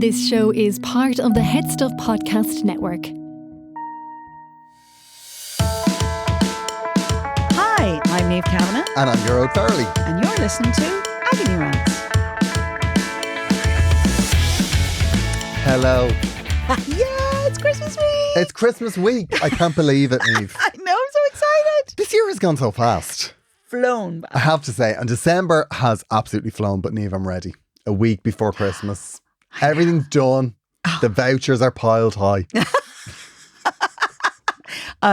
This show is part of the Head Stuff Podcast Network. Hi, I'm Niamh Kavanagh. And I'm Gearoid Farrelly. And you're listening to Agony Rants. Hello. Yeah, it's Christmas week. It's Christmas week. I can't believe it, Niamh. I know, I'm so excited. This year has gone so fast. Flown by. I have to say, and December has absolutely flown, but Niamh, I'm ready. A week before Christmas. Everything's done. The vouchers are piled high.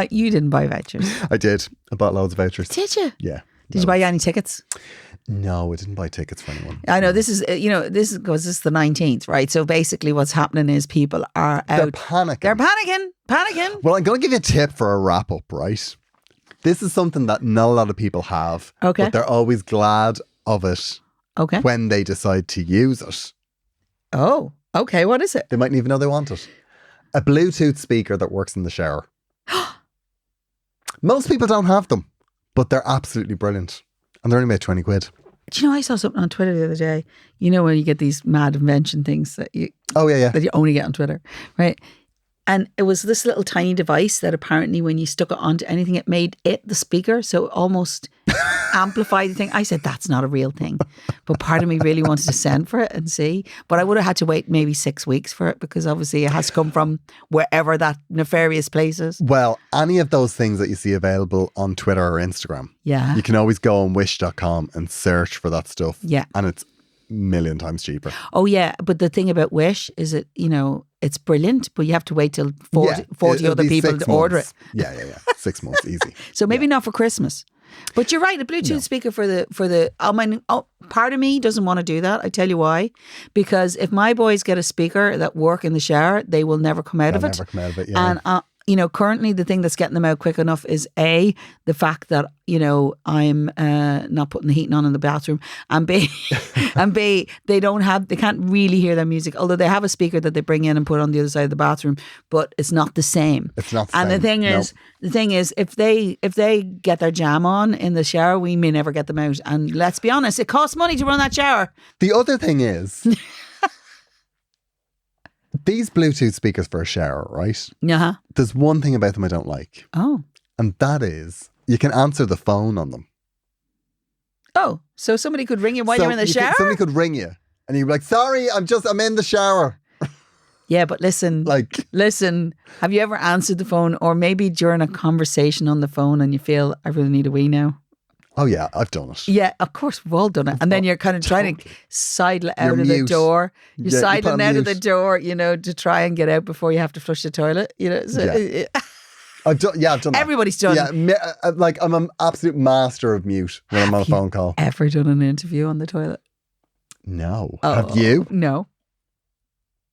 You didn't buy vouchers. I did. I bought loads of vouchers. Did you? Yeah. Did you buy any tickets? No, I didn't buy tickets for anyone. I know this is, this is the 19th, right? So basically what's happening is people are out. They're panicking. They're panicking. Well, I'm going to give you a tip for a wrap up, right? This is something that not a lot of people have. Okay. But they're always glad of it Okay. when they decide to use it. Oh, okay. What is it? They mightn't even know they want it. A Bluetooth speaker that works in the shower. Most people don't have them, but they're absolutely brilliant. And they're only about 20 quid. Do you know, I saw something on Twitter the other day. You know when you get these mad invention things that you only get on Twitter, right? And it was this little tiny device that apparently when you stuck it onto anything, it made it the speaker. So it almost amplified the thing. I said, that's not a real thing. But part of me really wanted to send for it and see. But I would have had to wait maybe 6 weeks for it because obviously it has to come from wherever that nefarious place is. Well, any of those things that you see available on Twitter or Instagram, Yeah. you can always go on wish.com and search for that stuff. Yeah. And it's a million times cheaper. Oh, yeah. But the thing about Wish is it, it's brilliant, but you have to wait till 40 other people to order it. Yeah. 6 months, easy. So maybe not for Christmas. But you're right, a Bluetooth speaker for the part of me doesn't want to do that. I tell you why. Because if my boys get a speaker that work in the shower, they will never come out of it. Never come out of it, yeah. And currently the thing that's getting them out quick enough is A, the fact that, I'm not putting the heating on in the bathroom, and B, they can't really hear their music, although they have a speaker that they bring in and put on the other side of the bathroom, but it's not the same. It's not the same. And the thing is, if they get their jam on in the shower, we may never get them out. And let's be honest, it costs money to run that shower. The other thing is, these Bluetooth speakers for a shower, right? Uh-huh. There's one thing about them I don't like. Oh. And that is, you can answer the phone on them. Oh, so somebody could ring you while you're in the shower? Somebody could ring you and you'd be like, sorry, I'm in the shower. Yeah, but listen, have you ever answered the phone or maybe during a conversation on the phone and you feel, I really need a wee now? Oh yeah, I've done it. Yeah, of course, we've all done it. And then you're kind of trying to sidle out of the door. You're sidling out of the door, to try and get out before you have to flush the toilet. So, I've done that. Everybody's done. Yeah, I'm an absolute master of mute when I'm on a phone call. Ever done an interview on the toilet? No. Oh, have you? No.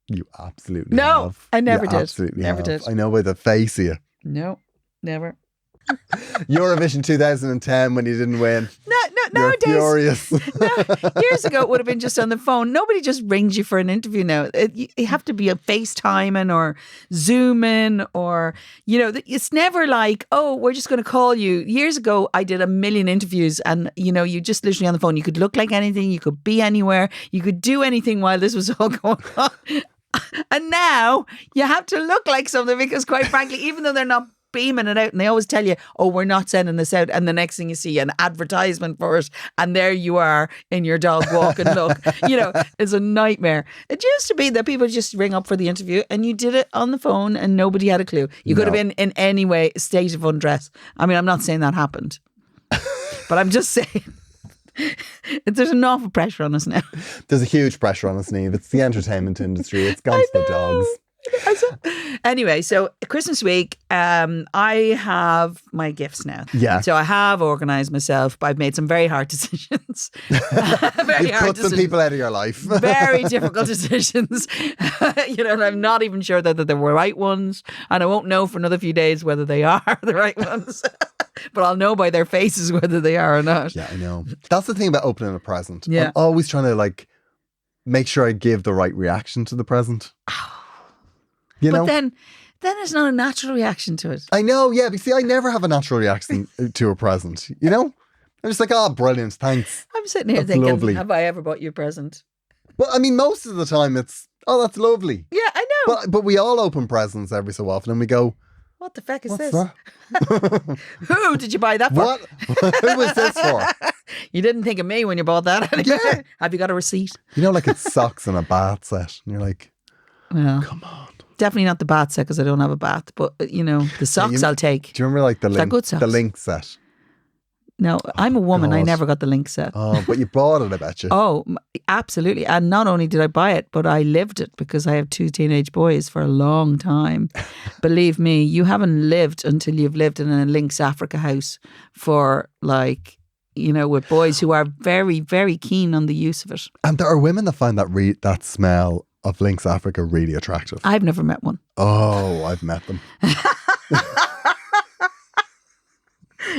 You absolutely have. No, I never did. Absolutely never have. did. I know by the face of you. No, never. Eurovision 2010 when you didn't win. Nowadays, furious. Years ago, it would have been just on the phone. Nobody just rings you for an interview now. You have to be a FaceTiming or Zooming or, it's never like, oh, we're just going to call you. Years ago, I did a million interviews and, you just literally on the phone. You could look like anything. You could be anywhere. You could do anything while this was all going on. And now you have to look like something because quite frankly, even though they're not beaming it out and they always tell you, oh, we're not sending this out, and the next thing you see an advertisement for it and there you are in your dog walking look. It's a nightmare. It used to be that people just ring up for the interview and you did it on the phone and nobody had a clue. You could have been in any way state of undress. I mean, I'm not saying that happened, but I'm just saying there's an awful pressure on us now. There's a huge pressure on us, Niamh. It's the entertainment industry. It's gone to the dogs. Anyway, so Christmas week, I have my gifts now. Yeah. So I have organised myself, but I've made some very hard decisions. You've put some people out of your life. Very difficult decisions. And I'm not even sure that they were right ones. And I won't know for another few days whether they are the right ones. But I'll know by their faces whether they are or not. Yeah, I know. That's the thing about opening a present. Yeah. I'm always trying to make sure I give the right reaction to the present. But then it's not a natural reaction to it. I know, yeah. But see, I never have a natural reaction to a present. I'm just like, oh, brilliant, thanks. I'm sitting here thinking, lovely. Have I ever bought you a present? But I mean, most of the time it's Oh, that's lovely. Yeah, I know. But we all open presents every so often and we go, What the feck is what's this? that? Who did you buy that for? What? Who was this for? You didn't think of me when you bought that. Yeah. Have you got a receipt? You know, like it's socks and a bath set. And you're like, Well, come on. definitely not the bath set because I don't have a bath. But, the socks I'll take. Do you remember like They're good socks. the Lynx set? No, I'm a woman. I God. never got the Lynx set. Oh, but you bought it, I bet you. Oh, absolutely. And not only did I buy it, but I lived it because I have 2 teenage boys for a long time. Believe me, you haven't lived until you've lived in a Lynx Africa house for with boys who are very, very keen on the use of it. And there are women that find that smell of Lynx Africa really attractive. I've never met one. Oh, I've met them.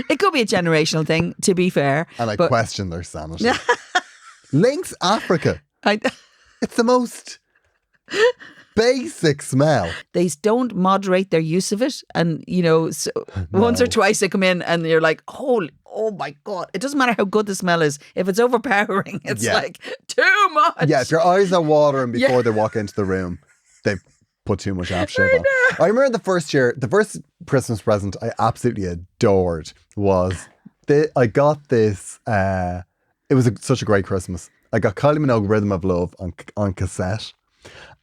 It could be a generational thing, to be fair. And I but question their sanity. Lynx Africa. It's the most basic smell. They don't moderate their use of it. And, once or twice they come in and you're like, oh my God. It doesn't matter how good the smell is. If it's overpowering, it's like too much. Yeah, if your eyes are watering before they walk into the room, they put too much aftershave on. I remember the first Christmas present I absolutely adored was I got this. It was such a great Christmas. I got Kylie Minogue "Rhythm of Love" on cassette,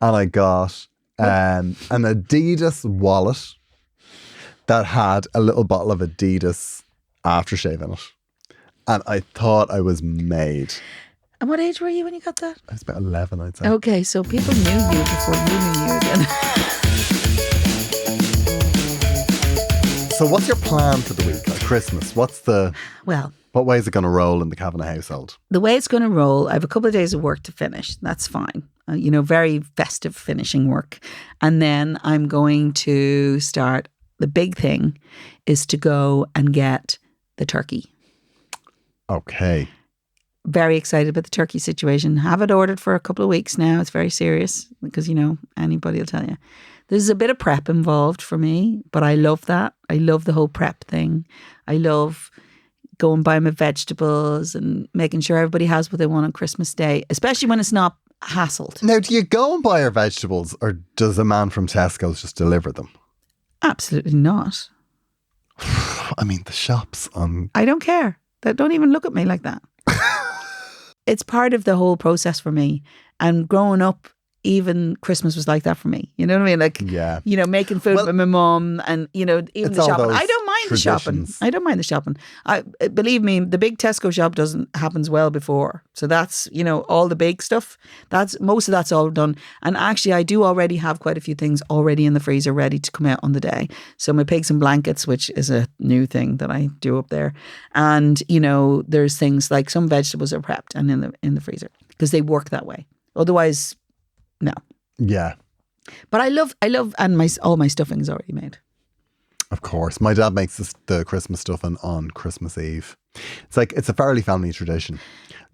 and I got an Adidas wallet that had a little bottle of Adidas aftershave in it, and I thought I was made. And what age were you when you got that? I was about 11, I'd say. Okay, so people knew you before you knew you then. So what's your plan for the week at Christmas? What way is it going to roll in the Kavanagh household? The way it's going to roll, I have a couple of days of work to finish. That's fine. Very festive finishing work. And then I'm going to start, the big thing is to go and get the turkey. Okay. Very excited about the turkey situation. Have it ordered for a couple of weeks now. It's very serious because, anybody will tell you. There's a bit of prep involved for me, but I love that. I love the whole prep thing. I love going buy my vegetables and making sure everybody has what they want on Christmas Day, especially when it's not hassled. Now, do you go and buy your vegetables or does a man from Tesco's just deliver them? Absolutely not. I mean, the shops on... I don't care. Don't even look at me like that. It's part of the whole process for me. And growing up, even Christmas was like that for me. You know what I mean? Like, making food with my mum and, even the shopping. I don't mind the shopping. I don't mind the shopping. Believe me, the big Tesco shop happens well before. So that's, all the big stuff. Most of that's all done. And actually, I do already have quite a few things already in the freezer ready to come out on the day. So my pigs and blankets, which is a new thing that I do up there. And, there's things like some vegetables are prepped and in the freezer because they work that way. Otherwise, no. Yeah. But I love, and all my stuffing is already made. Of course. My dad makes the Christmas stuffing on Christmas Eve. It's a fairly family tradition.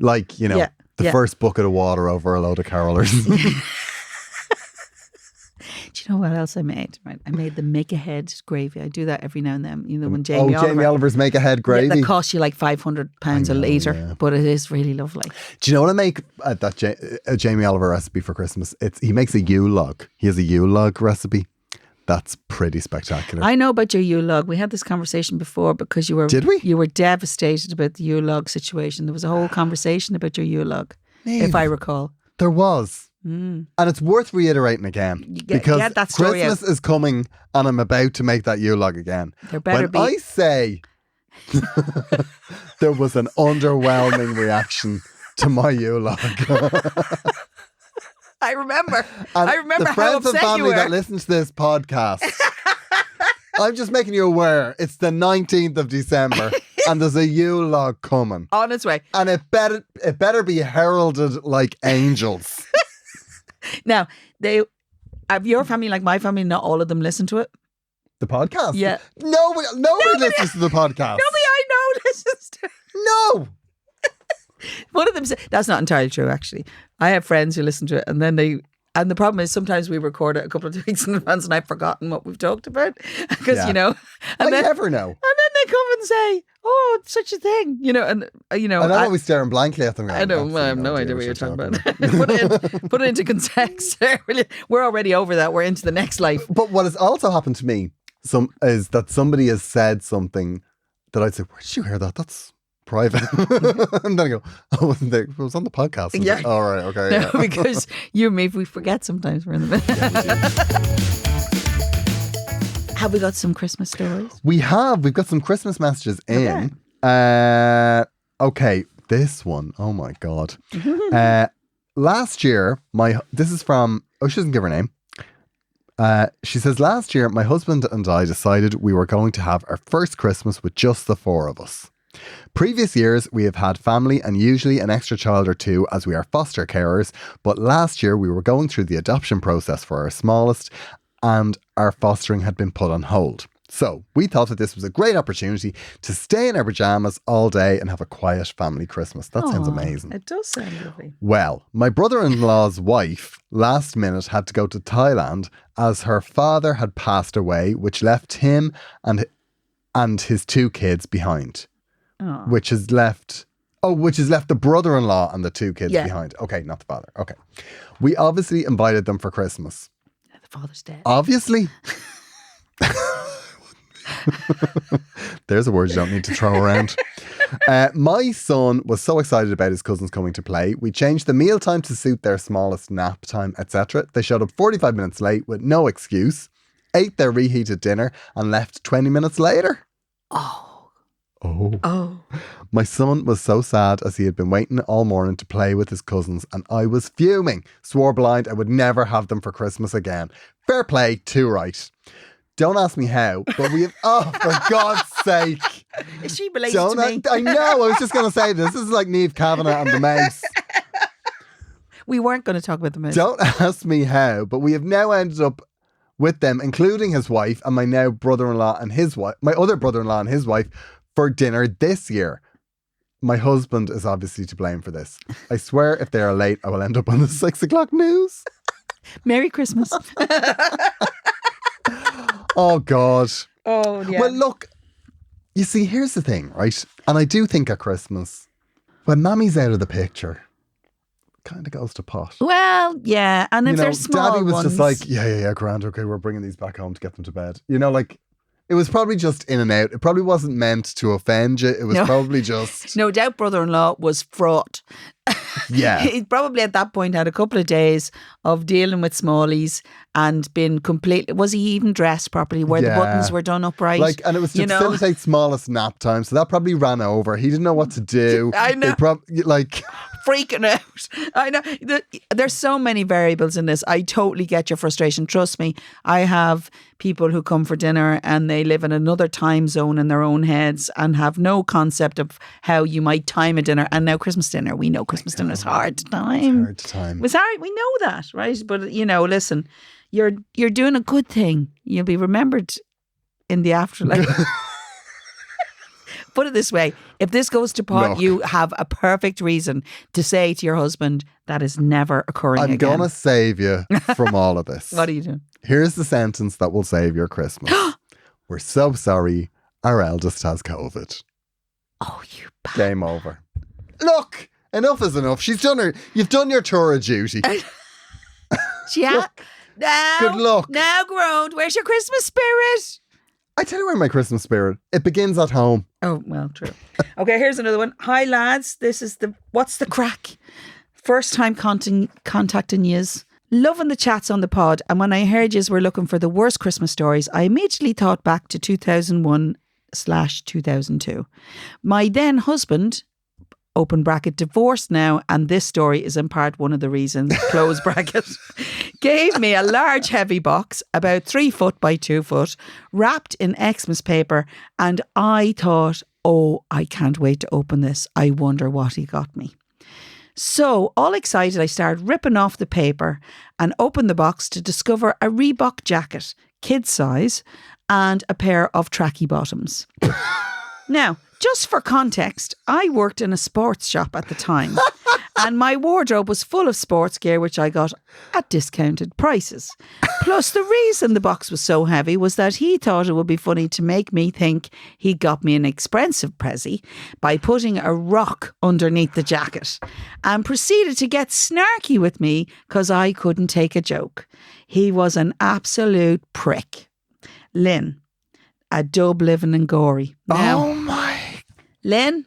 The first bucket of water over a load of carolers. Do you know what else I made? Right, I made the make-ahead gravy. I do that every now and then. When Jamie Oliver's make-ahead gravy. That costs you like £500 a litre, but it is really lovely. Do you know what I make that Jamie Oliver recipe for Christmas? He makes a Yule log. He has a Yule log recipe. That's pretty spectacular. I know about your Yule log. We had this conversation before because you were... Did we? You were devastated about the Yule log situation. There was a whole conversation about your Yule log, if I recall. There was. And it's worth reiterating again because that Christmas is coming and I'm about to make that Yule log again. I say there was an underwhelming reaction to my Yule log. I remember the friends and family that listen to this podcast. I'm just making you aware it's the 19th of December and there's a Yule log coming. On its way. And it better be heralded like angels. Now, they have your family, like my family, not all of them listen to it. The podcast? Yeah. Nobody listens to the podcast. Nobody I know listens to it. No. One of them said, that's not entirely true, actually. I have friends who listen to it and then and the problem is sometimes we record it a couple of weeks in advance and I've forgotten what we've talked about because, I never know. And then they come and say, "Oh, it's such a thing," and And I'm always staring blankly at them. Going, I know. "Absolutely I have no idea idea what you're talking about. about." Put it into context. We're already over that. We're into the next life. But what has also happened to me is that somebody has said something that I'd say, "Where did you hear that? That's private." And then I go, "I wasn't there. It was on the podcast." And Yeah. All right. Okay. No, because you and me, we forget sometimes we're in the middle. Have we got some Christmas stories? We've got some Christmas messages in. Okay, this one. Oh my God. Last year, this is from, she doesn't give her name. She says, last year, my husband and I decided we were going to have our first Christmas with just the four of us. Previous years, we have had family and usually an extra child or two as we are foster carers. But last year, we were going through the adoption process for our smallest and our fostering had been put on hold. So we thought that this was a great opportunity to stay in our pajamas all day and have a quiet family Christmas. That sounds amazing. It does sound lovely. Well, my brother-in-law's wife last minute had to go to Thailand as her father had passed away, which left him and his two kids behind. Which has left the brother-in-law and the two kids behind. Okay, not the father. Okay. We obviously invited them for Christmas. The father's dead. Obviously. There's a word you don't need to throw around. My son was so excited about his cousins coming to play. We changed the meal time to suit their smallest nap time, etc. They showed up 45 minutes late with no excuse, ate their reheated dinner and left 20 minutes later. Oh. My son was so sad as he had been waiting all morning to play with his cousins and I was fuming. Swore blind I would never have them for Christmas again. Fair play, too right. Don't ask me how, but we have, for God's sake. Is she related to me? I know, I was just going to say this. This is like Niamh Kavanagh and the mouse. We weren't going to talk about the mouse. Don't ask me how, but we have now ended up with them, including his wife and my now brother-in-law and his wife, my other brother-in-law and his wife, for dinner this year. My husband is obviously to blame for this. I swear if they are late, I will end up on the 6 o'clock news. Merry Christmas. Oh, God. Oh, yeah. Well, look, you see, here's the thing, right? And I do think at Christmas, when Mammy's out of the picture, kind of goes to pot. Well, yeah. And if they're small Daddy was ones. just like, yeah, grand, okay, we're bringing these back home to get them to bed. It was probably just in and out. It probably wasn't meant to offend you. It was probably just... No doubt brother-in-law was fraught. Yeah. He probably at that point had a couple of days of dealing with smallies and been completely... Was he even dressed properly where the buttons were done upright? And it was to facilitate smallest nap time. So that probably ran over. He didn't know what to do. I know. Freaking out. I know. There's so many variables in this. I totally get your frustration. Trust me. I have people who come for dinner and they live in another time zone in their own heads and have no concept of how you might time a dinner. And now Christmas dinner, we know Christmas dinner is hard to time. It's hard. It's hard. We know that, right? But listen, you're doing a good thing. You'll be remembered in the afterlife. Put it this way, if this goes to pot, you have a perfect reason to say to your husband, that is never occurring again. I'm going to save you from all of this. What are you doing? Here's the sentence that will save your Christmas. We're so sorry, our eldest has COVID. Oh, you bad. Game over. Look, enough is enough. You've done your tour of duty. Yeah. Now, good luck. Now, Gearoid, where's your Christmas spirit? I tell you where my Christmas spirit. It begins at home. Oh, well, true. Okay, here's another one. Hi, lads. This is what's the crack? First time contacting yous. Loving the chats on the pod. And when I heard yous were looking for the worst Christmas stories, I immediately thought back to 2001/2002. My then husband, open bracket, divorced now, and this story is in part one of the reasons, close bracket, gave me a large heavy box about 3 foot by 2 foot, wrapped in Xmas paper, and I thought, oh, I can't wait to open this. I wonder what he got me. So, all excited, I started ripping off the paper and opened the box to discover a Reebok jacket, kid size, and a pair of tracky bottoms. Now, just for context, I worked in a sports shop at the time And my wardrobe was full of sports gear, which I got at discounted prices. Plus, the reason the box was so heavy was that he thought it would be funny to make me think he got me an expensive pressie by putting a rock underneath the jacket, and proceeded to get snarky with me because I couldn't take a joke. He was an absolute prick. Lynn, a dub living in Gory. Now, Oh my. Lynn,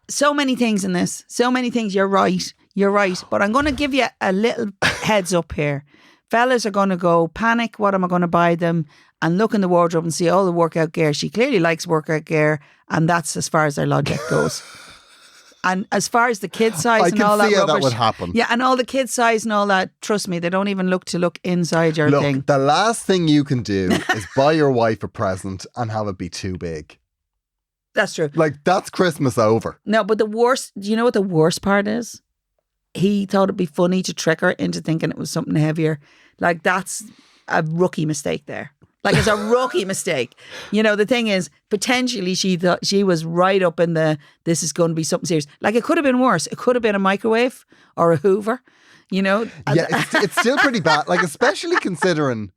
so many things in this. So many things. You're right. But I'm going to give you a little heads up here. Fellas are going to go panic. What am I going to buy them? And look in the wardrobe and see all the workout gear. She clearly likes workout gear, and that's as far as their logic goes. And as far as the kid size and all that I can see how that rubbish, would happen. yeah, and all the kid size and all that, trust me, they don't even look inside your thing. Look, the last thing you can do is buy your wife a present and have it be too big. That's true. Like, that's Christmas over. No, but do you know what the worst part is? He thought it'd be funny to trick her into thinking it was something heavier. Like, that's a rookie mistake there. Like, it's a rookie mistake. You know, the thing is, potentially she thought she was right up in this is going to be something serious. Like, it could have been worse. It could have been a microwave or a Hoover, you know? Yeah, it's still pretty bad. Like, especially considering,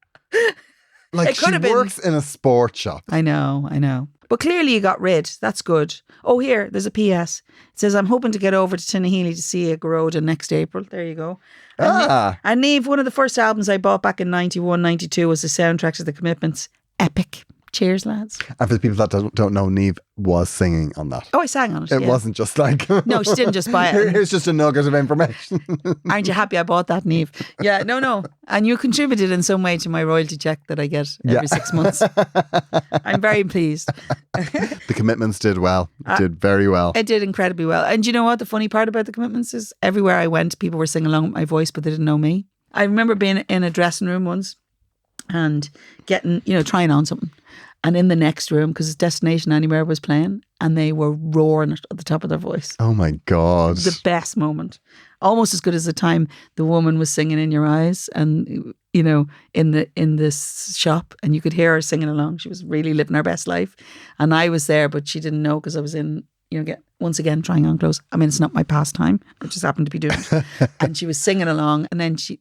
like, she works in a sports shop. I know. But clearly you got rid. That's good. Oh, here, there's a PS. It says, I'm hoping to get over to Tinnahealy to see Gearoid next April. There you go. And Niamh, one of the first albums I bought back in 91, 92 was the soundtrack to The Commitments. Epic. Cheers, lads. And for the people that don't know, Niamh was singing on that. Oh, I sang on it. It wasn't just like... No, she didn't just buy it. Here's just a nugget of information. Aren't you happy I bought that, Niamh? Yeah, no. And you contributed in some way to my royalty check that I get every 6 months. I'm very pleased. The Commitments did well. Did very well. It did incredibly well. And you know what? The funny part about The Commitments is everywhere I went, people were singing along with my voice, but they didn't know me. I remember being in a dressing room once and getting, trying on something. And in the next room, because Destination Anywhere was playing, and they were roaring it at the top of their voice. Oh my God. The best moment. Almost as good as the time the woman was singing In Your Eyes in this shop, and you could hear her singing along. She was really living her best life. And I was there, but she didn't know because I was in, once again, trying on clothes. I mean, it's not my pastime. I just happened to be doing it. And she was singing along, and then she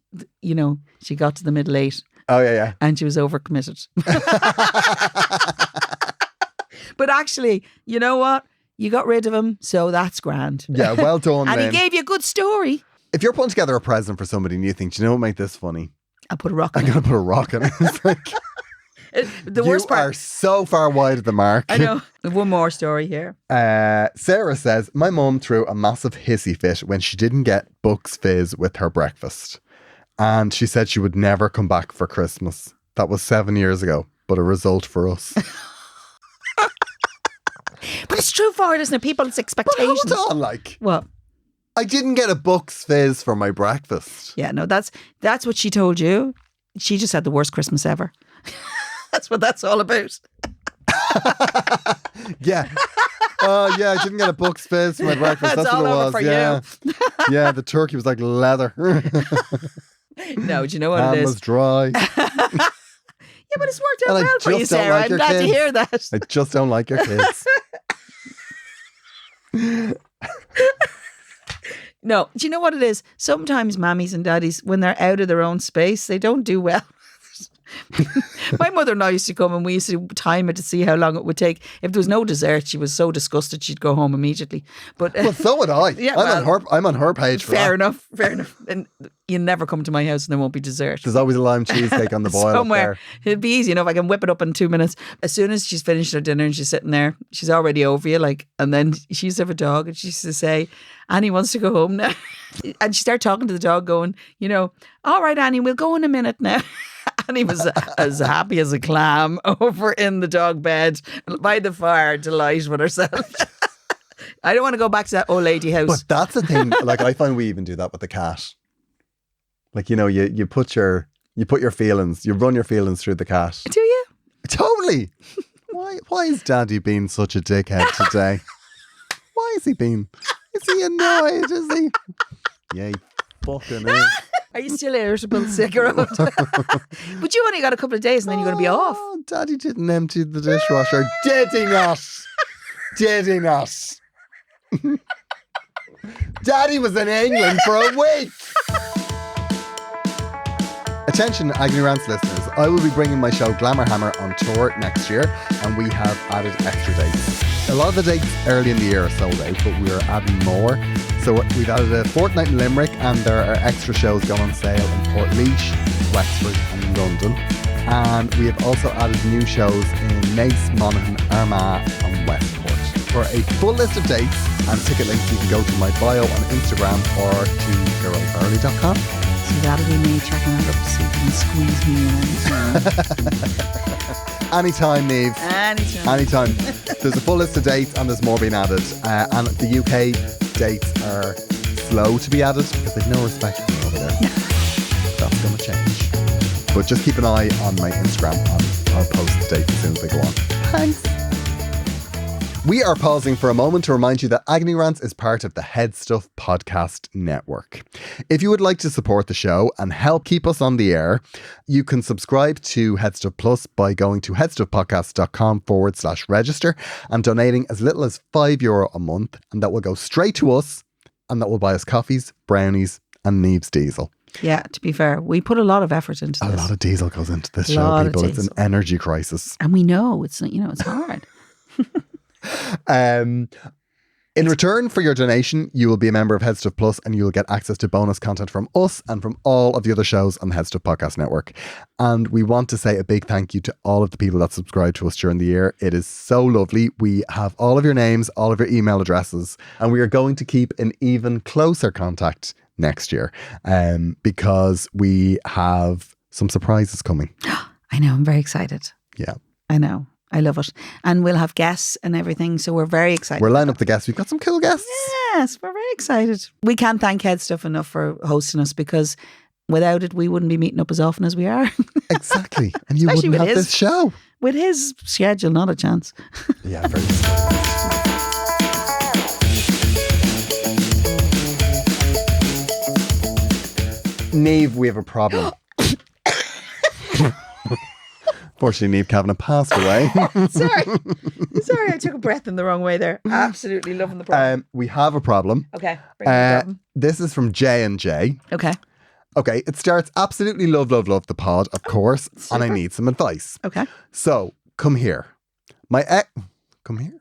got to the middle 8. Oh, yeah. And she was overcommitted. But actually, you know what? You got rid of him, so that's grand. Yeah, well done. And then. he gave you a good story. If you're putting together a present for somebody and you think, do you know what make this funny? I'll put a rock in I'm going to put a rock in it. It's like, the worst part. You are so far wide of the mark. I know. One more story here. Sarah says, my mum threw a massive hissy fit when she didn't get Bucks Fizz with her breakfast. And she said she would never come back for Christmas. That was 7 years ago, but a result for us. But it's true for it, isn't it? People's expectations. But hold on, like... What? I didn't get a Bucks Fizz for my breakfast. Yeah, no, that's what she told you. She just had the worst Christmas ever. That's what that's all about. Yeah. Oh, yeah, I didn't get a Bucks Fizz for my breakfast. That's what it was. For yeah. Yeah, the turkey was like leather. No, do you know what Ham it is? was dry. Yeah, but it's worked out well for you, Sarah. I'm glad to hear that. I just don't like your kids. No, do you know what it is? Sometimes mammies and daddies, when they're out of their own space, they don't do well. My mother-in-law used to come and we used to time it to see how long it would take. If there was no dessert, she was so disgusted she'd go home immediately. But well, so would I. Yeah, I'm on her page for fair that. Fair enough. And you never come to my house and there won't be dessert. There's always a lime cheesecake on the boil somewhere. Up there. It'd be easy enough. I can whip it up in 2 minutes. As soon as she's finished her dinner and she's sitting there, she's already over you. And then she used to have a dog and she used to say, Annie wants to go home now. And she started talking to the dog going, all right, Annie, we'll go in a minute now. And he was as happy as a clam over in the dog bed by the fire, delighted with herself. I don't want to go back to that old lady house. But that's the thing. Like, I find we even do that with the cat. Like, you put your feelings, you run your feelings through the cat. Do you? Totally. Why is Daddy being such a dickhead today? Why is he being? Is he annoyed? Is he? Yeah, he fucking is. Are you still irritable, Gearoid? But you only got a couple of days and then you're going to be off. Daddy didn't empty the dishwasher. Did he not? Did he not? Daddy was in England for a week. Attention, Agony Rants listeners. I will be bringing my show Glamour Hammer on tour next year, and we have added extra dates. A lot of the dates early in the year are sold out, but we are adding more. So we've added a fortnight in Limerick, and there are extra shows going on sale in Portlaoise, Wexford and London. And we have also added new shows in Naas, Monaghan, Armagh and Westport. For a full list of dates and ticket links, you can go to my bio on Instagram or to gearoidfarley.com. So that'll be me checking that up to see if you can squeeze me in. Anytime, Niamh. Anytime. There's a full list of dates and there's more being added. And the UK dates are slow to be added because they've no respect for me over there. That's going to change. But just keep an eye on my Instagram and I'll post the dates as soon as they go on. Thanks. We are pausing for a moment to remind you that Agony Rants is part of the Head Stuff Podcast Network. If you would like to support the show and help keep us on the air, you can subscribe to Head Stuff Plus by going to headstuffpodcast.com/register and donating as little as €5 a month, and that will go straight to us and that will buy us coffees, brownies and Niamh's diesel. Yeah, to be fair, we put a lot of effort into this. A lot of diesel goes into this show, people. It's an energy crisis. And we know it's hard. In return for your donation, you will be a member of Head Stuff Plus and you will get access to bonus content from us and from all of the other shows on the Head Stuff Podcast Network. And we want to say a big thank you to all of the people that subscribe to us during the year. It is so lovely. We have all of your names, all of your email addresses, and we are going to keep an even closer contact next year because we have some surprises coming. I know, I'm very excited. Yeah. I know. I love it. And we'll have guests and everything. So we're very excited. We're lining up the guests. We've got some cool guests. Yes, we're very excited. We can't thank Head Stuff enough for hosting us because without it, we wouldn't be meeting up as often as we are. Exactly. And you wouldn't have this show. With his schedule, not a chance. Yeah, very excited. Niamh, we have a problem. Unfortunately, Niamh Kavanagh passed away. Sorry, I took a breath in the wrong way there. Absolutely loving the problem. We have a problem. Okay, bring the problem. This is from J&J. Okay, it starts absolutely love the pod, of course, and I need some advice. Okay. So, come here. Come here.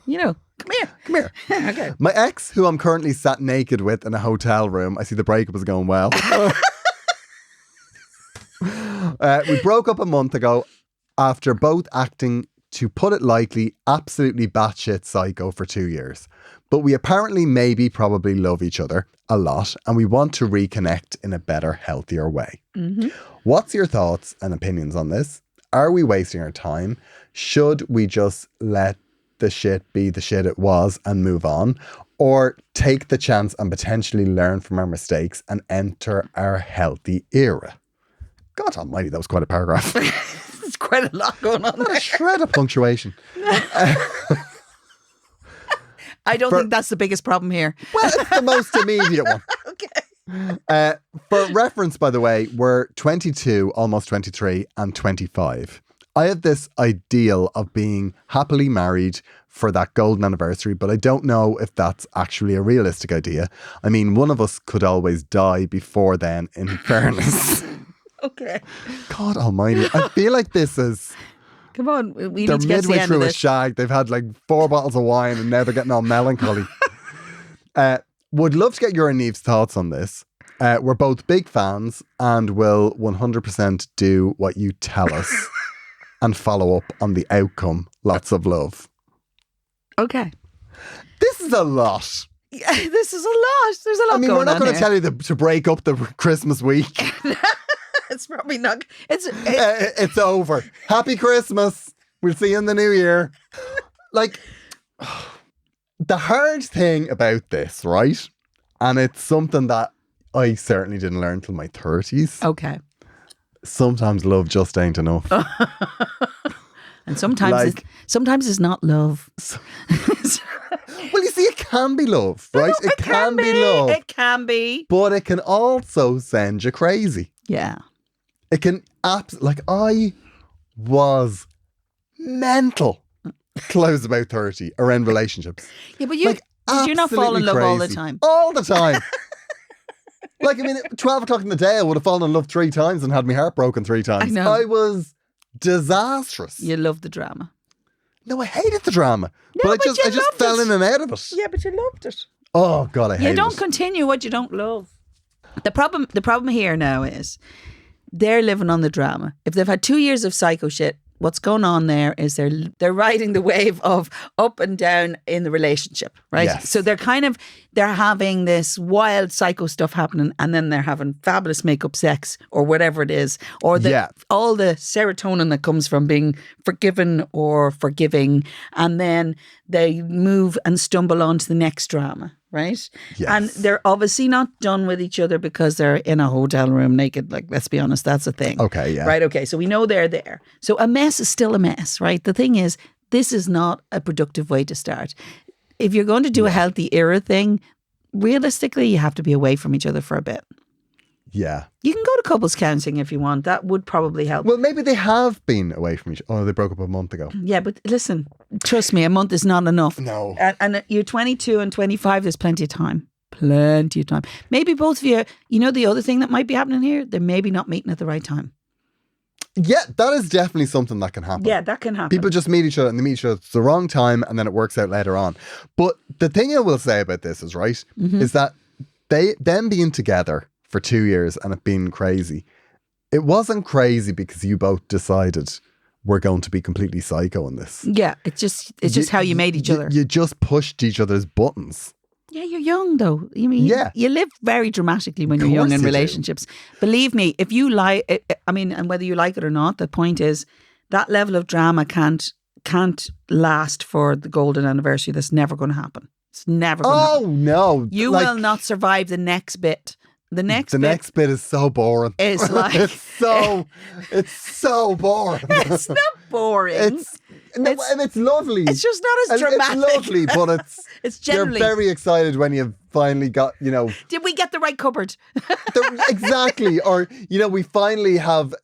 You know, come here. Okay. My ex, who I'm currently sat naked with in a hotel room, I see the breakup is going well. We broke up a month ago after both acting, to put it lightly, absolutely batshit psycho for 2 years. But we apparently probably love each other a lot and we want to reconnect in a better, healthier way. Mm-hmm. What's your thoughts and opinions on this? Are we wasting our time? Should we just let the shit be the shit it was and move on? Or take the chance and potentially learn from our mistakes and enter our healthy era? God almighty, that was quite a paragraph. There's quite a lot going on there. A shred of punctuation. I don't think that's the biggest problem here. Well, it's the most immediate one. Okay. For reference, by the way, we're 22, almost 23 and 25. I have this ideal of being happily married for that golden anniversary, but I don't know if that's actually a realistic idea. I mean, one of us could always die before then, in fairness. Okay. God almighty. I feel like this is... Come on, we they're need to get to the midway end through of a this. shag. They've had like 4 bottles of wine and now they're getting all melancholy. Would love to get your and Niamh's thoughts on this. We're both big fans and will 100% do what you tell us and follow up on the outcome. Lots of love. Okay. This is a lot. Yeah, this is a lot. There's a lot going on. We're not going to here. tell you to break up the Christmas week. It's probably not. It's over. Happy Christmas. We'll see you in the new year. Like, the hard thing about this, right? And it's something that I certainly didn't learn till my 30s. Okay. Sometimes love just ain't enough. And sometimes it's not love. Well, you see, it can be love, right? No, it can be love. It can be. But it can also send you crazy. Yeah. It can I was mental till I was about 30 around relationships. Yeah, but you Did you not fall in love Absolutely all the crazy. time? All the time. Like, I mean, at 12 o'clock in the day, I would have fallen in love 3 times and had my heart broken 3 times. I know. I was disastrous. You love the drama. No, I hated the drama. No, but but I you just loved fell it. in and out of it. Yeah, but you loved it. Oh, God, I hate it. You don't continue what you don't love. The problem here now is they're living on the drama. If they've had 2 years of psycho shit, what's going on there is they're riding the wave of up and down in the relationship, right? Yes. So they're having this wild psycho stuff happening, and then they're having fabulous make-up sex or whatever it is, or all the serotonin that comes from being forgiven or forgiving, and then they move and stumble onto the next drama. Right? Yes. And they're obviously not done with each other because they're in a hotel room naked. Like, let's be honest, that's a thing. Okay, yeah. Right, okay. So we know they're there. So a mess is still a mess, right? The thing is, this is not a productive way to start. If you're going to do a healthy era thing, realistically, you have to be away from each other for a bit. Yeah. You can go to couples counselling if you want. That would probably help. Well, maybe they have been away from each other. Oh, they broke up a month ago. Yeah, but listen, trust me, a month is not enough. No. And you're 22 and 25, there's plenty of time. Plenty of time. Maybe both of you, you know the other thing that might be happening here? They're maybe not meeting at the right time. Yeah, that is definitely something that can happen. Yeah, that can happen. People just meet each other and they meet each other at the wrong time and then it works out later on. But the thing I will say about this is, right, is that them being together for 2 years and it being crazy, it wasn't crazy because you both decided we're going to be completely psycho in this. Yeah, it's just how you made each other. You just pushed each other's buttons. Yeah, you're young though. I mean, Yeah. you live very dramatically when you're young in you do. relationships. Believe me, if you like, I mean, and whether you like it or not, the point is that level of drama can't last for the golden anniversary. That's never going to happen. It's never going to happen. Oh, no. You will not survive the next bit. The next bit is so boring. is like it's so boring. it's not boring. It's lovely. It's just not as And dramatic. It's lovely, but It's generally you're very excited when you've finally got, Did we get the right cupboard? exactly. Or, we finally have,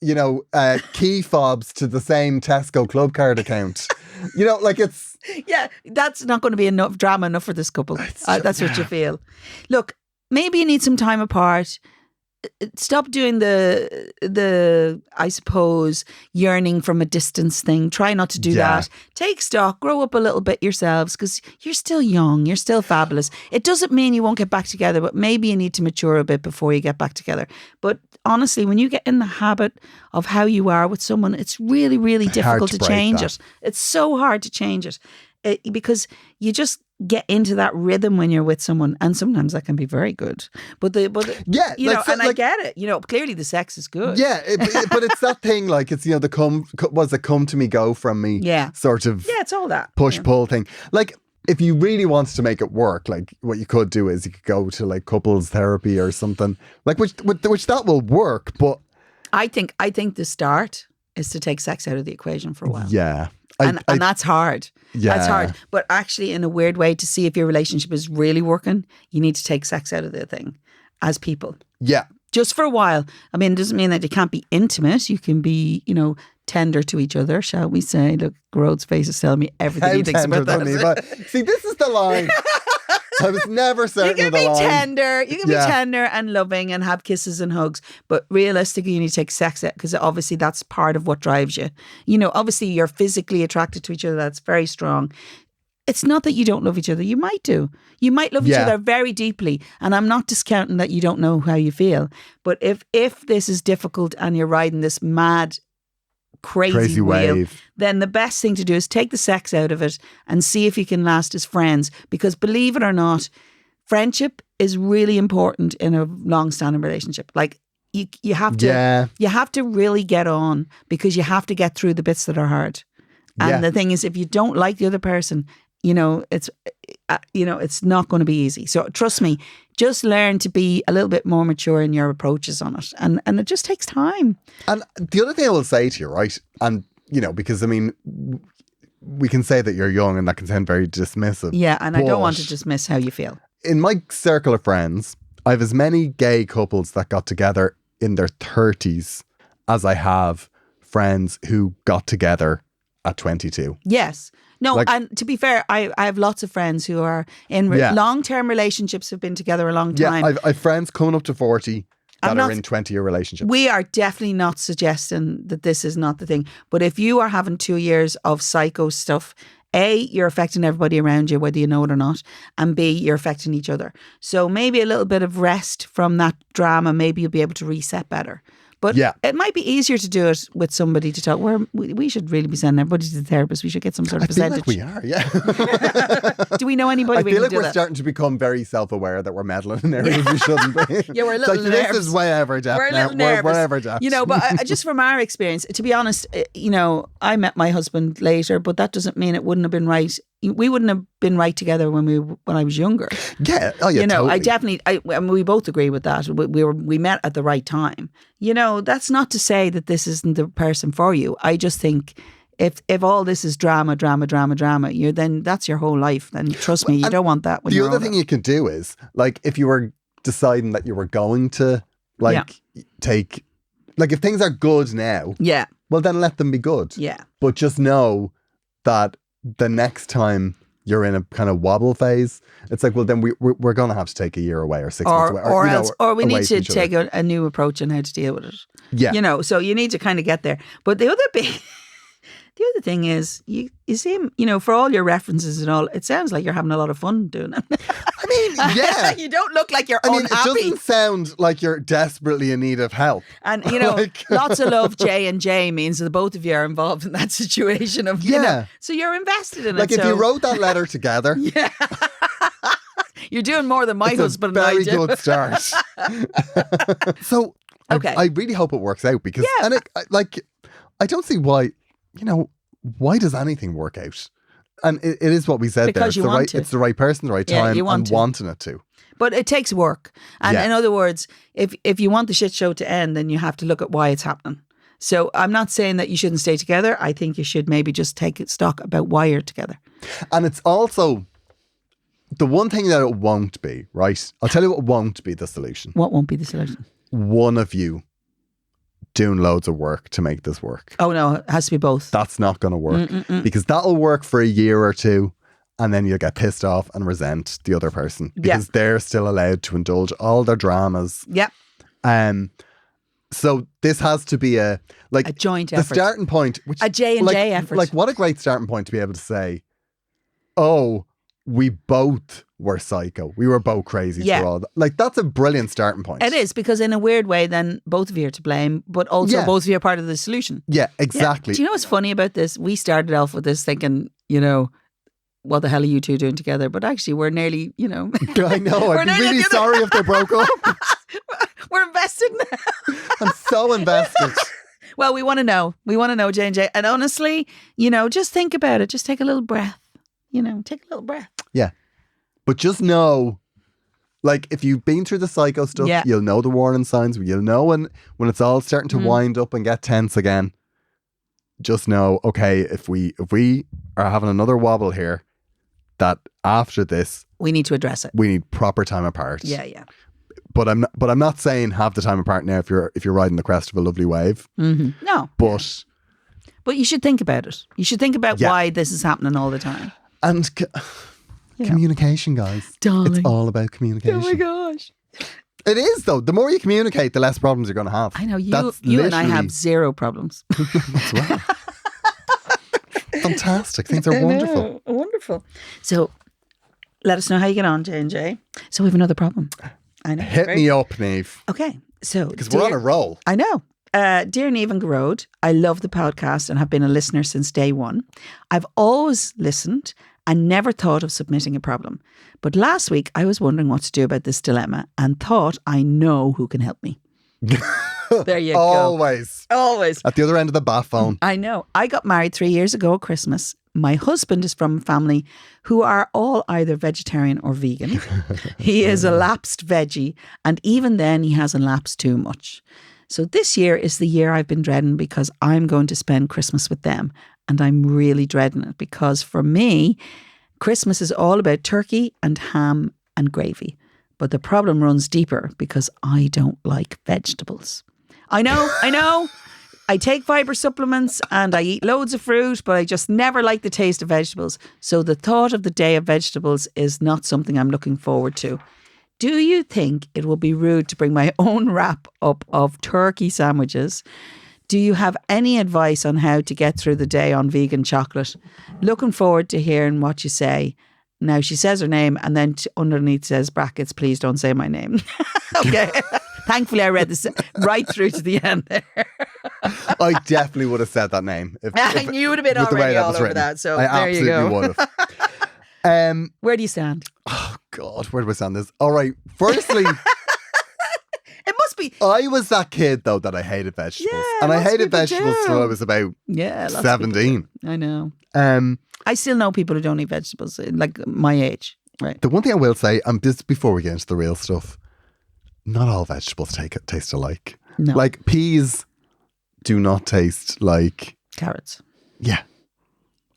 key fobs to the same Tesco club card account. It's... Yeah, that's not going to be enough drama enough for this couple. That's what you feel. Look, maybe you need some time apart. Stop doing the I suppose yearning from a distance thing. Try not to do that. Take stock, grow up a little bit yourselves because you're still young, you're still fabulous. It doesn't mean you won't get back together, but maybe you need to mature a bit before you get back together. But honestly, when you get in the habit of how you are with someone, it's really, really difficult to change it. It's so hard to change it. Because you just get into that rhythm when you're with someone, and sometimes that can be very good. But I get it. Clearly the sex is good. Yeah, but it's that thing like it's the come to me, go from me. Yeah, sort of. Yeah, it's all that push pull thing. Like if you really wanted to make it work, like what you could do is you could go to like couples therapy or something like which that will work. But I think the start is to take sex out of the equation for a while. Yeah. And that's hard. Yeah. That's hard. But actually, in a weird way, to see if your relationship is really working, you need to take sex out of the thing as people. Yeah. Just for a while. I mean, it doesn't mean that you can't be intimate. You can be, tender to each other, shall we say. Look, Gearoid's face is telling me everything he thinks about that. See, this is the line. I was never certain of the line. You can be tender and loving and have kisses and hugs, but realistically, you need to take sex out because obviously that's part of what drives you. Obviously you're physically attracted to each other. That's very strong. It's not that you don't love each other. You might do. You might love each other very deeply, and I'm not discounting that you don't know how you feel. But if this is difficult and you're riding this mad crazy wheel, wave, then the best thing to do is take the sex out of it and see if you can last as friends. Because believe it or not, friendship is really important in a long-standing relationship. Like you have to really get on because you have to get through the bits that are hard. And the thing is, if you don't like the other person, it's not going to be easy. So trust me, just learn to be a little bit more mature in your approaches on it. And it just takes time. And the other thing I will say to you, right? And, because I mean, we can say that you're young and that can sound very dismissive. Yeah. And I don't want to dismiss how you feel. In my circle of friends, I have as many gay couples that got together in their 30s as I have friends who got together at 22. Yes. No, Like, and to be fair, I have lots of friends who are in long-term relationships, who've been together a long time. yeah, I've friends coming up to 40 that not- are in 20-year relationships. We are definitely not suggesting that this is not the thing. But if you are having 2 years of psycho stuff, A, you're affecting everybody around you, whether you know it or not. And B, you're affecting each other. So maybe a little bit of rest from that drama, maybe you'll be able to reset better. But it might be easier to do it with somebody to talk. We should really be sending everybody to the therapist. We should get some sort of percentage. I feel like we are, Do we know anybody? I feel like we're that? starting to become very self-aware that we're meddling in areas we shouldn't be. Yeah, we're a little nervous. This is whatever, Jeff. We're a little nervous. Whatever, Jeff. You know, but just from our experience, to be honest, you know, I met my husband later, but that doesn't mean it wouldn't have been right. We wouldn't have been right together when I was younger. Yeah, oh yeah, you know, totally. I mean, we both agree with that. We met at the right time. You know, that's not to say that this isn't the person for you. I just think if all this is drama, then that's your whole life. Then trust me, you don't want that. When the you're other older. thing you can do is, like, if you were deciding that you were going to, like, take, like, if things are good now, well, then let them be good. Yeah. But just know that the next time you're in a kind of wobble phase, it's like, well, then we're going to have to take a year away or 6 months away. Or we away need to from each take other. a new approach on how to deal with it. Yeah. You know, so you need to kind of get there. But the other thing is, you seem, you know, for all your references and all, it sounds like you're having a lot of fun doing it. I mean, yeah. You don't look like you're I mean, unhappy. it doesn't sound like you're desperately in need of help. And, you know, Like- lots of love, J and J, means that both of you are involved in that situation of, you know, so you're invested in Like, it. if you wrote that letter together, Yeah. You're doing more than my it's husband a and I very do. good start. So, Okay. I really hope it works out because, and I don't see why, you know, why does anything work out? And it is what we said Because there. you want to. It's the right person, the right time, you want and to. wanting it to. But it takes work. And Yeah. in other words, if you want the shit show to end, then you have to look at why it's happening. So I'm not saying that you shouldn't stay together. I think you should maybe just take stock about why you're together. And it's also the one thing that it won't be, right? I'll tell you what won't be the solution. What won't be the solution? One of you doing loads of work to make this work. Oh no, it has to be both. That's not going to work because that'll work for a year or two and then you'll get pissed off and resent the other person because they're still allowed to indulge all their dramas. Yep. So this has to be a joint the effort. starting point, which A J&J effort. Like, what a great starting point to be able to say, oh, we both were psycho. We were both crazy for all that. Like, that's a brilliant starting point. It is, because in a weird way, then both of you are to blame, but also both of you are part of the solution. Yeah, exactly. Yeah. Do you know what's funny about this? We started off with this thinking, you know, what the hell are you two doing together? But actually, we're nearly, you know. I know. I'd be really sorry if they broke up. We're invested now. I'm so invested. Well, we want to know. We want to know, J&J. And honestly, you know, just think about it. Just take a little breath. You know, take a little breath. Yeah. But just know, like, if you've been through the psycho stuff, you'll know the warning signs. You'll know when it's all starting to wind up and get tense again. Just know, okay, if we are having another wobble here, that after this, we need to address it. We need proper time apart. Yeah, yeah. But I'm not saying have the time apart now if you're riding the crest of a lovely wave. Mm-hmm. No. But you should think about it. You should think about why this is happening all the time. And communication, guys. Darling. It's all about communication. Oh my gosh. It is, though. The more you communicate, the less problems you're going to have. I know. You and I have zero problems. That's right. Fantastic. Things are wonderful. Wonderful. So let us know how you get on, J&J. So we have another problem. I know. Hit me up, Niamh. Okay. So because we're on a roll. I know. Dear Niamh and Gearoid, I love the podcast and have been a listener since day one. I've always listened and never thought of submitting a problem. But last week I was wondering what to do about this dilemma and thought I know who can help me. There you go. Always. At the other end of the bat phone. I know. I got married 3 years ago at Christmas. My husband is from a family who are all either vegetarian or vegan. He is a lapsed veggie, and even then he hasn't lapsed too much. So this year is the year I've been dreading because I'm going to spend Christmas with them, and I'm really dreading it because for me, Christmas is all about turkey and ham and gravy. But the problem runs deeper because I don't like vegetables. I know. I take fibre supplements and I eat loads of fruit, but I just never like the taste of vegetables. So the thought of the day of vegetables is not something I'm looking forward to. Do you think it will be rude to bring my own wrap up of turkey sandwiches? Do you have any advice on how to get through the day on vegan chocolate? Looking forward to hearing what you say. Now, she says her name and then underneath says brackets, please don't say my name. Okay. Thankfully, I read this right through to the end there. I definitely would have said that name. And you would have been already all over that. So there you go. I absolutely would have. Where do you stand? Oh, God, where do I stand this? All right. Firstly, it must be. I was that kid, though, that I hated vegetables. Yeah, and I lots of hated people vegetables do. till I was about Lots of 17. people do. I know. Um, I still know people who don't eat vegetables, like my age. Right. The one thing I will say, and this before we get into the real stuff, not all vegetables taste alike. No. Like peas do not taste like Carrots. Yeah.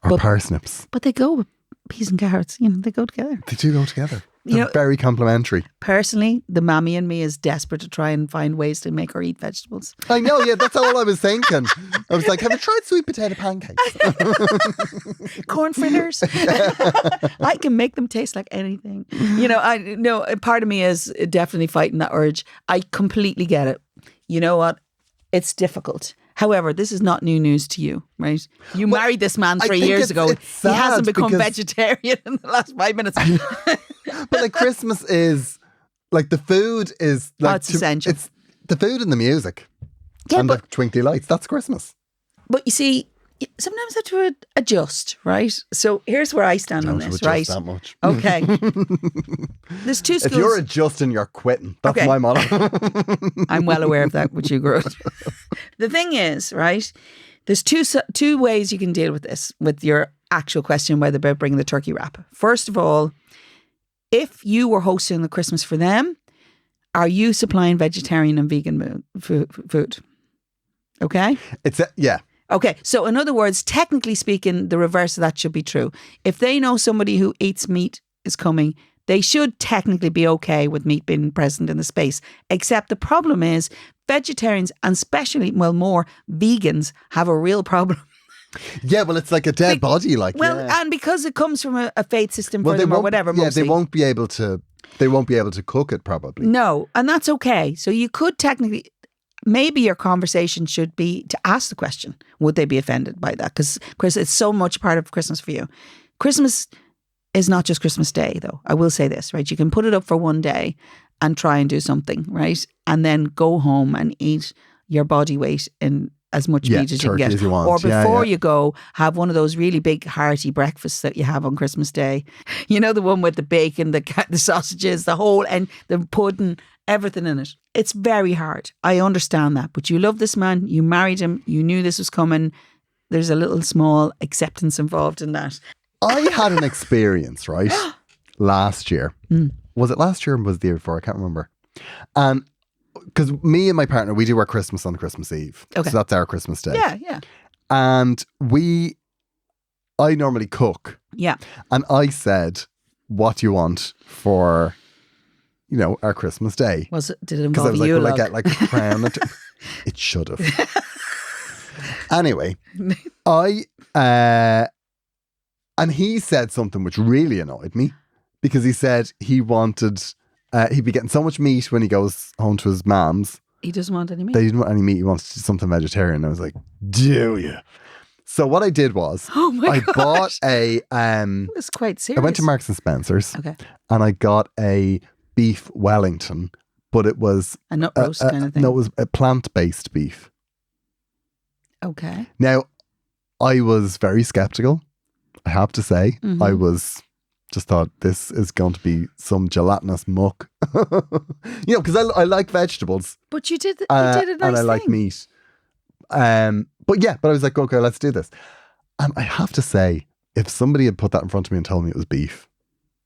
Or parsnips. But they go with peas and carrots. You know, they go together. They do go together. They're very complementary. Personally, the mammy in me is desperate to try and find ways to make her eat vegetables. I know, yeah, that's all I was thinking. I was like, have you tried sweet potato pancakes? Corn fritters. I can make them taste like anything. You know, I know part of me is definitely fighting that urge. I completely get it. You know what? It's difficult. However, this is not new news to you, right? You married this man 3 years ago. He hasn't become vegetarian in the last 5 minutes. But like Christmas is, like the food is like... it's essential. It's the food and the music. Yeah, and the twinkly lights. That's Christmas. But you see, sometimes I have to adjust, right? So here's where I stand on this, right? That much. Okay. There's two schools. If you're adjusting, you're quitting. That's Okay. my motto. I'm well aware of that, which you grew up. The thing is, right? There's two ways you can deal with this, with your actual question, whether about bringing the turkey wrap. First of all, if you were hosting the Christmas for them, are you supplying vegetarian and vegan food? Okay? Yeah. Okay, so in other words, technically speaking, the reverse of that should be true. If they know somebody who eats meat is coming, they should technically be okay with meat being present in the space. Except the problem is vegetarians, and especially, more vegans, have a real problem. Yeah, well, it's like a dead body, like. Well, yeah. and because it comes from a faith system for them or whatever. Yeah, mostly. they won't be able to. They won't be able to cook it, probably. No, and that's okay. So you could technically. Maybe your conversation should be to ask the question, would they be offended by that? Because it's so much part of Christmas for you. Christmas is not just Christmas Day, though. I will say this, right? You can put it up for one day and try and do something, right? And then go home and eat your body weight in as much meat as you can get. As you want. Or before you go, have one of those really big hearty breakfasts that you have on Christmas Day. You know, the one with the bacon, the sausages, the whole, and the pudding, everything in it. It's very hard. I understand that. But you love this man. You married him. You knew this was coming. There's a little small acceptance involved in that. I had an experience, right? Last year. Was it last year or was it the year before? I can't remember. And because me and my partner, we do our Christmas on Christmas Eve. Okay. So that's our Christmas Day. Yeah. And I normally cook. Yeah. And I said, what do you want for, our Christmas Day? Did it Because I involve was like, you? will I get like a crown? It should have. Anyway, and he said something which really annoyed me, because he said he wanted, he'd be getting so much meat when he goes home to his mom's. He doesn't want any meat. They didn't want any meat. He wants something vegetarian. I was like, do you? So what I did was, I bought it was quite serious. I went to Marks and Spencer's. Okay. And I got a beef Wellington, but it was a nut roast kind of thing. No, it was a plant-based beef. Okay. Now, I was very skeptical, I have to say. Mm-hmm. I just thought this is going to be some gelatinous muck. Because I like vegetables. But you did a nice thing. And I like meat. But I was like, okay, let's do this. And I have to say, if somebody had put that in front of me and told me it was beef,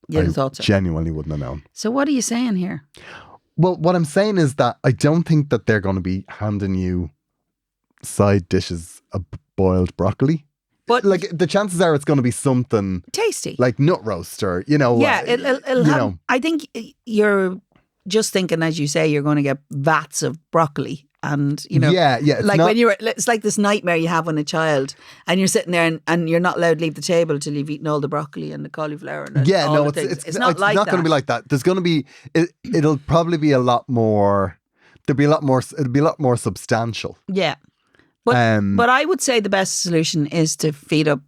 You'd have I thought so. genuinely wouldn't have known. So what are you saying here? Well, what I'm saying is that I don't think that they're going to be handing you side dishes of boiled broccoli. But like the chances are it's going to be something tasty, like nut roast or Yeah, it'll have. I think you're just thinking, as you say, you're going to get vats of broccoli and you know, it's like not, when it's like this nightmare you have when a child, and you're sitting there and you're not allowed to leave the table till you've eaten all the broccoli and the cauliflower and all the things. It's not like not that. going to be like that. There's going to be it'll probably be a lot more. It'll be a lot more substantial. Yeah, but I would say the best solution is to feed up.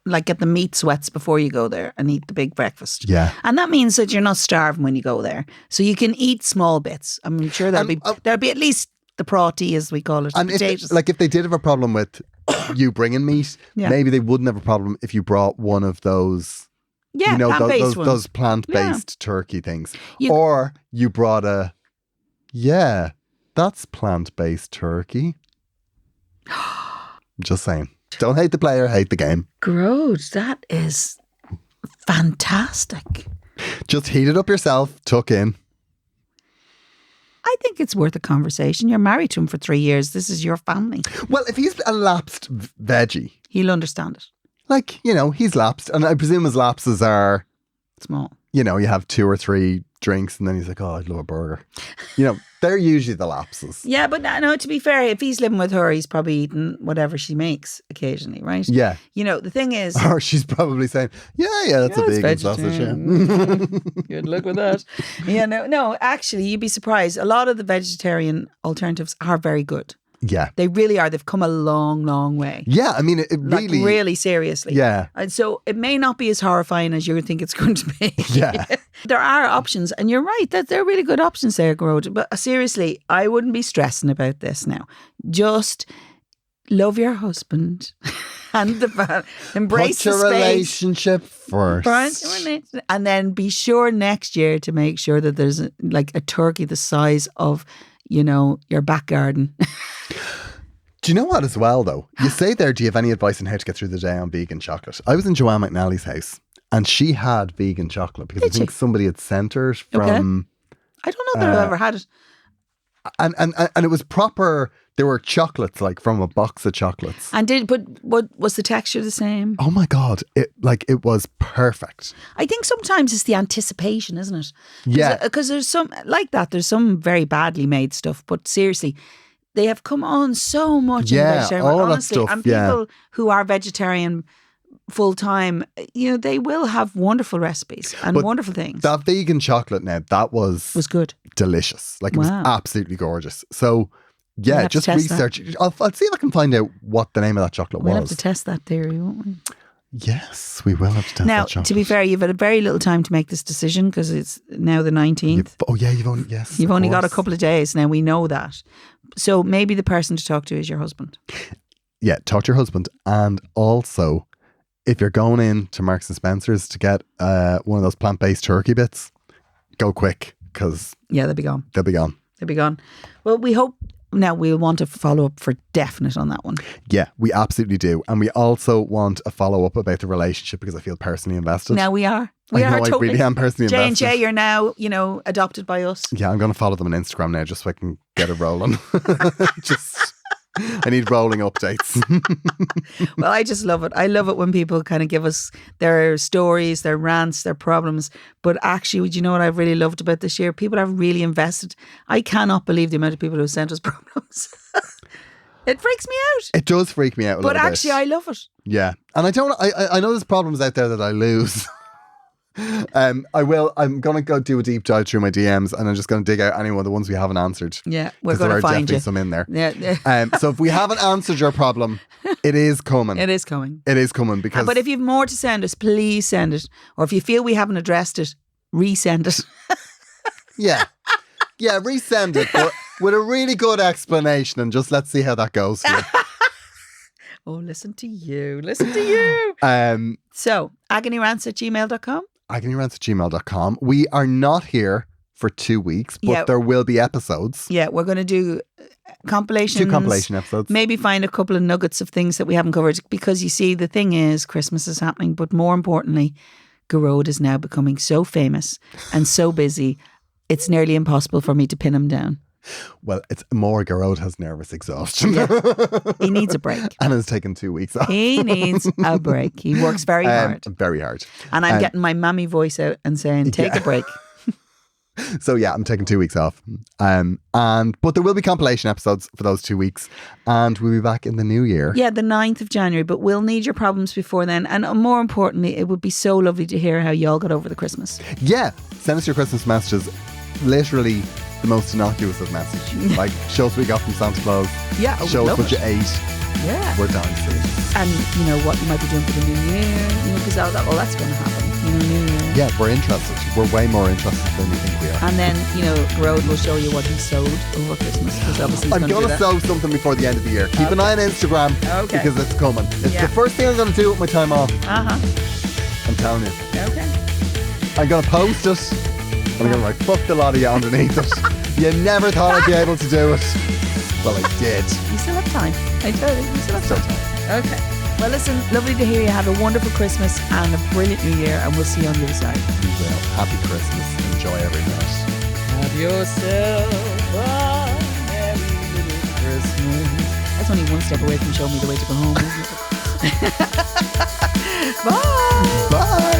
Like get the meat sweats before you go there and eat the big breakfast. Yeah. And that means that you're not starving when you go there. So you can eat small bits. I'm sure there'll be at least the praughty, as we call it, and potatoes. if they did have a problem with you bringing meat, maybe they wouldn't have a problem if you brought one of those, plant-based those plant-based turkey things. Or you brought that's plant-based turkey. Just saying. Don't hate the player, hate the game. Gearoid, that is fantastic. Just heat it up yourself, tuck in. I think it's worth a conversation. You're married to him for 3 years. This is your family. Well, if he's a lapsed veggie, he'll understand it. Like, he's lapsed. And I presume his lapses are small. You have 2 or 3 drinks and then he's like, oh, I'd love a burger. They're usually the lapses. Yeah, but no, to be fair, if he's living with her, he's probably eating whatever she makes occasionally, right? Yeah. The thing is... Or she's probably saying, that's a vegan sausage. Yeah. Good luck with that. Yeah, no, actually, you'd be surprised. A lot of the vegetarian alternatives are very good. Yeah. They really are. They've come a long, long way. Yeah, I mean, it really... Like, really seriously. Yeah. And so it may not be as horrifying as you think it's going to be. Yeah. There are options, and you're right, that they're really good options there, Gearoid. But seriously, I wouldn't be stressing about this now. Just love your husband and embrace Put your the space. Relationship first. And then be sure next year to make sure that there's a turkey the size of, your back garden. Do you know what as well, though? You say there, do you have any advice on how to get through the day on vegan chocolate? I was in Joanne McNally's house and she had vegan chocolate because I think somebody had sent her from... I don't know that I've ever had it. And it was proper... There were chocolates, like from a box of chocolates. But what was the texture the same? Oh my God. It was perfect. I think sometimes it's the anticipation, isn't it? Yeah. Because there's some, like that, there's some very badly made stuff, but seriously, they have come on so much in vegetarian. All honestly, that stuff. And people who are vegetarian full time, they will have wonderful recipes and wonderful things. That vegan chocolate now, that was good. Delicious. Like it was absolutely gorgeous. So yeah, just research. I'll see if I can find out what the name of that chocolate was. We'll have to test that theory, won't we? Yes, we will have to test that chocolate. Now, to be fair, you've had a very little time to make this decision because it's now the 19th. You've only got a couple of days. Now, we know that. So maybe the person to talk to is your husband. Yeah, talk to your husband. And also, if you're going in to Marks and Spencer's to get one of those plant-based turkey bits, go quick because... Yeah, they'll be gone. They'll be gone. Well, we hope... Now, we'll want a follow-up for definite on that one. Yeah, we absolutely do. And we also want a follow-up about the relationship because I feel personally invested. Now we are. I really am personally invested. J&J, you're now, adopted by us. Yeah, I'm going to follow them on Instagram now just so I can get it rolling. I need rolling updates. Well, I just love it. I love it when people kind of give us their stories, their rants, their problems. But actually, do you know what I've really loved about this year? People have really invested. I cannot believe the amount of people who have sent us problems. It freaks me out. It does freak me out a little bit. But actually, I love it. Yeah. And I know there's problems out there that I lose. I'm going to go do a deep dive through my DMs and I'm just going to dig out any one of the ones we haven't answered. Yeah, we're going to find you. Some in there. Yeah. So if we haven't answered your problem, it is coming. It is coming. Because... But if you have more to send us, please send it. Or if you feel we haven't addressed it, resend it. Yeah, resend it, but with a really good explanation and just let's see how that goes for you. Oh, listen to you. So, agonyrants@gmail.com. agonyrants@gmail.com. We are not here for 2 weeks, but there will be episodes. Yeah, we're going to do compilations. 2 compilation episodes. Maybe find a couple of nuggets of things that we haven't covered because you see, the thing is, Christmas is happening, but more importantly, Gearoid is now becoming so famous and so busy, it's nearly impossible for me to pin him down. Well, it's more Gearoid has nervous exhaustion. Yeah. He needs a break. And has taken 2 weeks off. He needs a break. He works very hard. Very hard. And I'm getting my mammy voice out and saying, take a break. So yeah, I'm taking 2 weeks off. But there will be compilation episodes for those 2 weeks, and we'll be back in the new year. Yeah, the 9th of January, but we'll need your problems before then. And more importantly, it would be so lovely to hear how y'all got over the Christmas. Yeah, send us your Christmas messages. Literally the most innocuous of messages. Like, show us what you got from Santa Claus. Yeah, show us what you ate. Yeah. We're down to see. And, you know, what you might be doing for the new year, you know, because that's going to happen, you know, new year. Yeah, we're interested. We're way more interested than you think we are. And then, you know, Gearoid will show you what he sowed over Christmas, because obviously I'm going to sow something before the end of the year. Keep an eye on Instagram, because it's coming. It's the first thing I'm going to do with my time off. I'm telling you. Okay. I'm going to post it, and I'm going to write, fuck the lot of you underneath it. You never thought I'd be able to do it. Well, I did. You still have time. I tell you, you still have time. Okay. Well, listen, lovely to hear you. Have a wonderful Christmas and a brilliant New Year, and we'll see you on the other side. We will. Happy Christmas. Enjoy every night. Have yourself a merry little Christmas. That's only one step away from showing me the way to go home, isn't it? Bye. Bye.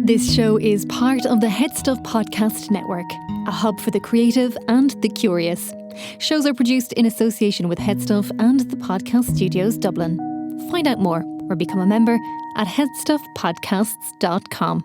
This show is part of the Head Stuff Podcast Network, a hub for the creative and the curious. Shows are produced in association with Head Stuff and the Podcast Studios Dublin. Find out more or become a member at headstuffpodcasts.com.